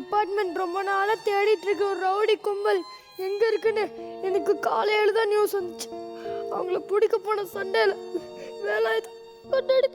Department ரொம்ப நாளா தேடிட்டு இருக்க ஒரு ரவுடி கும்பல் எங்க இருக்குன்னு எனக்கு காலையில தான் நியூஸ் வந்துச்சு. அவங்கள பிடிக்க போன சண்டையில வேலாயுதம் கொண்டாடி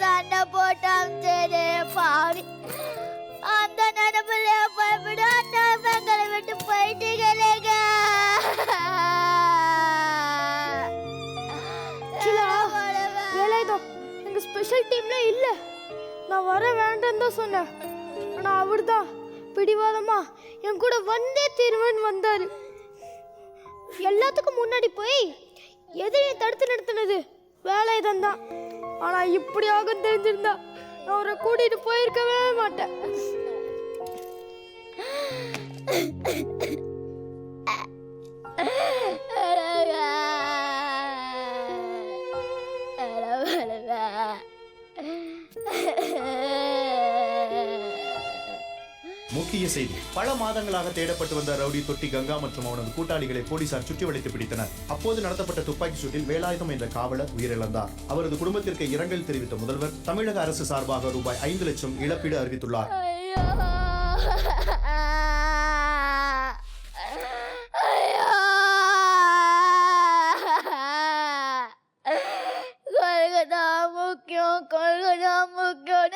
சண்டை போட்டான் பாவி. அந்த நினைப்புல பயப்பட பெண்களை விட்டு போயிட்டீங்களேங்க. வேலாயுதம் எங்க ஸ்பெஷல் டீம்ல இல்ல. நான் வர வேண்டாம் தான் சொன்னேன். ஆனா அவர் தான் பிடிவாதமா என் கூட வந்தே தீர்வுன்னு வந்தாரு. எல்லாத்துக்கும் முன்னாடி போய் எதிரியை தடுத்து நிறுத்தினது வேலாயுதம் தான். ஆனா இப்படி ஆகும் தெரிஞ்சிருந்தா நான் அவரை கூட்டிட்டு போயிருக்கவே மாட்டேன். முக்கிய செய்தி. பல மாதங்களாக தேடப்பட்டு வந்த ரவுடி தொட்டி கங்கா மற்றும் அவனது கூட்டாளிகளை போலீசார் சுற்றி வளைத்து பிடித்தனர். அப்போது நடத்தப்பட்ட துப்பாக்கி சூட்டில் வேலாயுதம் என்ற காவலர் உயிரிழந்தார். அவரது குடும்பத்திற்கு இரங்கல் தெரிவித்த முதல்வர் தமிழக அரசு சார்பாக ரூபாய் 5 லட்சம் இழப்பீடு அறிவித்துள்ளார். முக்கியம்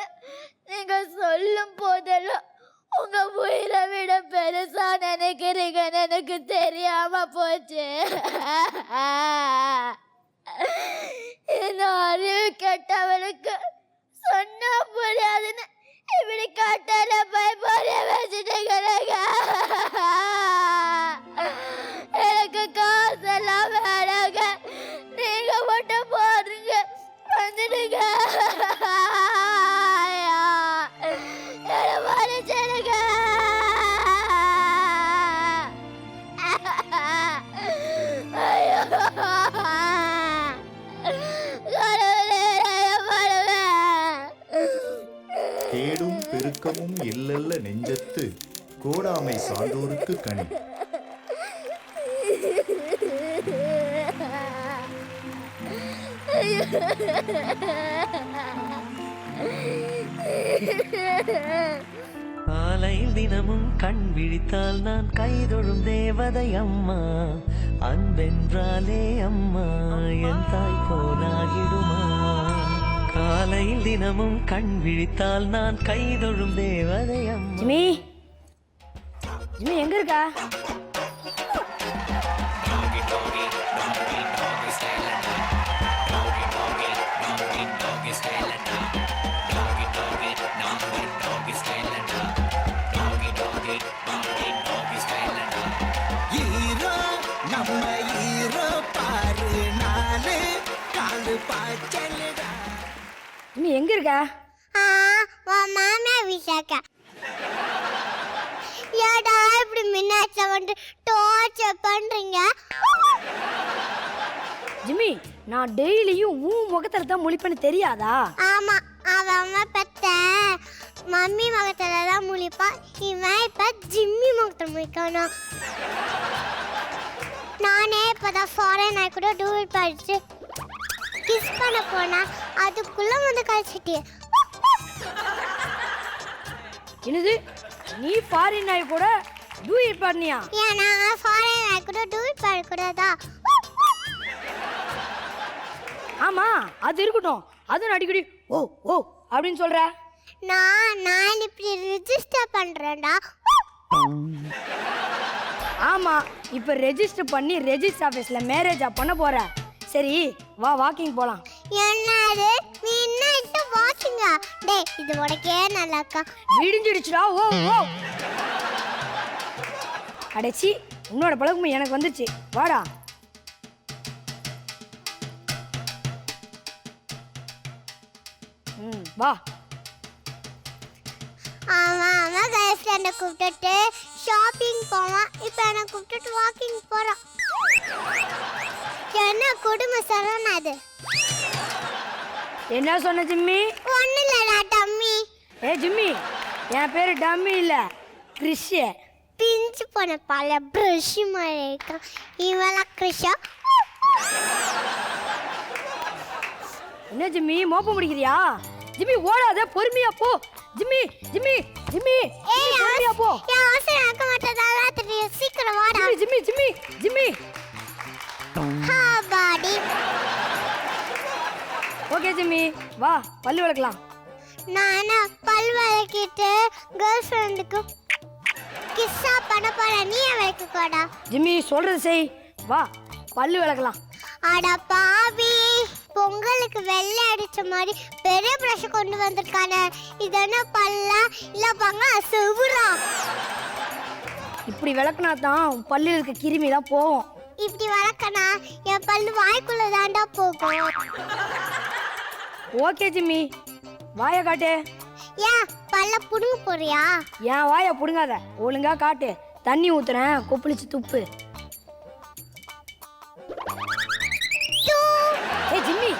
நீங்க சொல்லும் போதெல்லாம் உங்க உயிரை விட பெருசா நினைக்கிறீங்கன்னு எனக்கு தெரியாம போச்சு. இந்த அறிவு கெட்டவனுக்கு சொன்னா புரியாதுன்னு இப்படி கட்டல பயப்பட வச்சுட்டீங்க. எனக்கு காசெல்லாம் வேணாங்க, நீங்க மட்டும் போடுங்க வந்துடுங்க. கேடும் பெருக்கமும் இல்லல்ல நெஞ்சத்து கோடாமை சான்றோருக்கு கனி. காலையில் தினமும் கண் விழித்தால் நான் கைதொழும் தேவதை அம்மா. அன்பென்றாலே அம்மா என் தாய் போலாகிடுமா. காலையில் தினமும் கண் விழித்தால் நான் கைதொழும் தேவதை அம்மா. ஜிமி ஜிமி எங்க இருக்கா? ஜிமி எங்க இருக்கா? மாமா விசாக்கா ஏடா இப்படி மின்னாச்ச வந்து டார்ச்சர் பண்றீங்க? ஜிமி நான் டெய்லியும் முகத்துல தான் முழிப்பேன்னு தெரியாதா? ஆமா, அவன் பெத்த மம்மி முகத்துல தான் முழிப்பா. இவன் இப்ப ஜிம்மி முகத்துல முழிக்கானா? நானே இப்பதான் ஃபாரின் நாய் கூட டூல் படிச்சு கிஸ் பண்ண போனா அதுக்குள்ள வந்து கழிச்சிட்டு. என்னது நீ ஃபாரின் நாய் கூட டூயட் பாடுனியா? ஏன்னா ஃபாரின் நாய் கூட டூல் பாட கூடாதா? ஆமா அது இருக்கட்டும். அதுவும் அடிக்கடி ஓ ஓ அப்படின்னு சொல்ற. நான் இப்படி ரெஜிஸ்டர் பண்றேன்டா. ஆமா இப்ப ரெஜிஸ்டர் பண்ணி ரெஜிஸ்டர் ஆபீஸ்ல மேரேஜா பண்ண போற. சரி வா வாக்கிங் போலாம். என்னது நீ இன்னைக்கு வாக்கிங்கா? டேய் இது உனக்கே நல்லாக்கா. விடிஞ்சிடுச்சுடா. ஓ ஓ அடச்சி உன்னோட பழக்கமும் எனக்கு வந்துச்சு. வாடா. வா. அவன் கேர்ள் ஃப்ரெண்டை கூப்பிட்டுட்டு ஷாப்பிங் போவான். இப்போ என்னை கூப்பிட்டுட்டு வாக்கிங் போகிறான். என்ன குடும்ப சரணம் அது? என்ன சொன்ன ஜிம்மி? ஒன்றும் இல்லைடா டம்மி. ஏ ஜிம்மி என் பேரு டம்மி இல்லை கிறிஷ். பிஞ்சு போன பல ப்ரஷ் மாதிரி இருக்கான். இவெல்லாம் கிருஷா. என்ன ஜிம்மி மோப்ப முடிக்கிறியா? ஜிம்மி ஓடாத, பொறுமையா போ. ஜிம்மி ஜிம்மி ஜிம்மி பொறுமையா போ. என் அவசரம் இருக்க மாட்டேதால தெரியும். சீக்கிரம் வாடா. Jimmy Jimmy Jimmy. ஹா பாடி. ஓகே ஜிம்மி, வா பல்லு விளக்கலாம். நான் பல் விளக்கிட்டு கேர்ள் ஃப்ரெண்டுக்கு கிஸ்ஸா பண்ண போறேன். நீ விளக்கு கோடா. ஜிம்மி சொல்றது செய், வா பல்லு விளக்கலாம். அட பாவி, பொங்கலுக்கு வெள்ளை அடிச்ச மாதிரி பெரிய ப்ரஷ் கொண்டு வந்திருக்கானே. இது என்ன பல்லா இல்ல பாங்க செவுரா? இப்படி விளக்குனா தான் உன் பல்லில் இருக்க கிருமி தான் போகும். இப்படி வளர்க்கனா என் பல்லு வாய்க்குள்ள தாண்டா போகும். ஓகே ஜிம்மி, வாயை காட்டு. ஏன் பல்ல புடுங்க போறியா? என் வாயை புடுங்காத, ஒழுங்கா காட்டு. தண்ணி ஊத்துறேன், கொப்பளிச்சு துப்பு. ஏய் ஜிம்மி,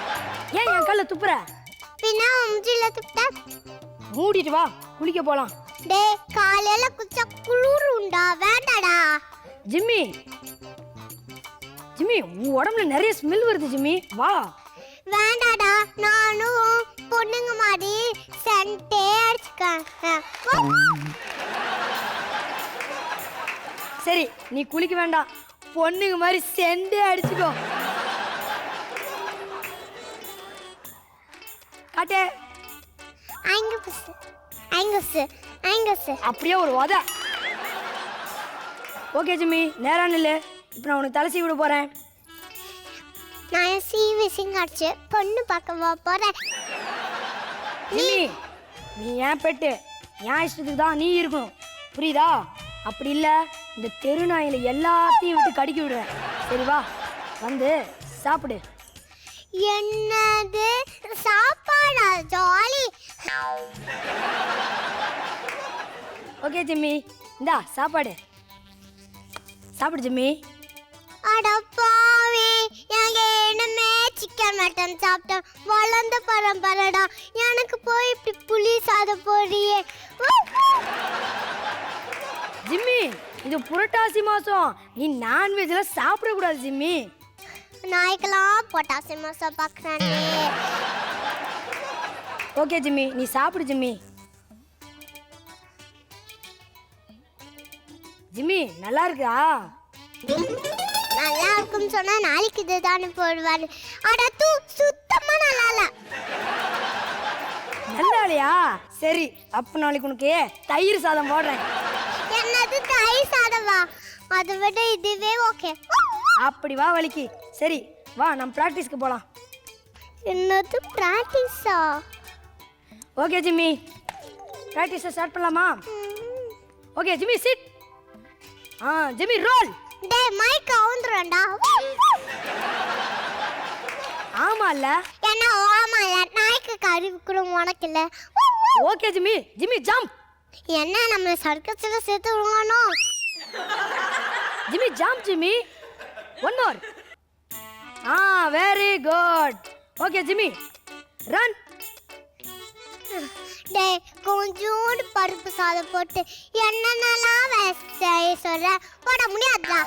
ஏன் என் கல்ல துப்புற? பின்ன உம்ஜில துப்டா. மூடிட்டு வா, குளிக்க போலாம். டேய் காலையில குச்சா குளிர் உண்டா? வேண்டாடா. ஜிம்மி ஜிம்மி, உன் உடம்புல நிறைய ஸ்மெல் வருது ஜிம்மி, வா. வேண்டாடா, நானும் பொண்ணுங்க மாதிரி சென்டே அடிச்சுக்கேன். சரி நீ குளிக்க வேண்டாம், பொண்ணுங்க மாதிரி செண்டே அடிச்சுக்கோ. காட்டு. அப்படியே ஒரு உத. ஓகே ஜிம்மி, நேரா நில்லு. இப்போ நான் உனக்கு தலை சீவி விட போறேன். நான் சீவிசிங் அடிச்சு பொண்ணு பார்க்க போறேன். ஜிம்மி, நீ ஏன் பெட்டு, என் இஷ்டத்துக்கு தான் நீ இருக்கணும், புரியுதா? அப்படி இல்லை இந்த தெரு நாயில எல்லாத்தையும் விட்டு கடிக்க விடுவேன். சரி வா, வந்து சாப்பிடு. என்னது சாப்பாடா? ஜாலி. ஓகே ஜிம்மி, இந்தா சாப்பாடு சாப்பிடு ஜிம்மி. அட பாவி, எங்க இனிமே சிக்கன் மட்டன் சாப்பிட்டேன். வளர்ந்த பரம்பரடா, எனக்கு போய் இப்படி புளி சாதம் போறியே. ஜிம்மி, இது புரட்டாசி மாசம், நீ நான்வெஜ்ல சாப்பிடக்கூடாது ஜிம்மி. நாய்க்கெல்லாம் பொட்டாசி மாசம் பார்க்குறானே. ஓகே ஜிம்மி, நீ சாப்பிடு ஜிம்மி. ஜிம்மி நல்லா இருக்கா? நல்லா இருக்குன்னு சொன்னா நாளைக்கு இதுதானே போடுவாரு. அட தூ, சுத்தமா நல்லா இல்ல. நல்லா இல்லையா? சரி, அப்ப நாளைக்கு உனக்கு தயிர் சாதம் போடுறேன். என்னது தயிர் சாதமா? அதை விட இதுவே ஓகே. அப்படி வா வலிக்கு. சரி வா, நம்ம ப்ராக்டிஸ்க்கு போகலாம். என்னது பிராக்டிஸா? ஓகே ஜிம்மி, ப்ராக்டிஸை ஸ்டார்ட் பண்ணலாமா? Okay Jimmy sit. Jimmy roll. டேய் மைக் கவுந்துறடா. ஆமா இல்ல? என்ன ஆமா இல்ல? நாய்க்கு கறிவு கூட உனக்கு இல்ல. Okay Jimmy, Jimmy jump. என்ன நம்ம சர்க்கஸ்ல சேர்த்து விடுவானோ? Jimmy jump Jimmy. One more. Very good. Okay Jimmy run. டேய் கொஞ்சோண்டு பருப்பு சாதம் போட்டு என்னென்னலாம் செய்ய சொல்ற? போட முடியாதா?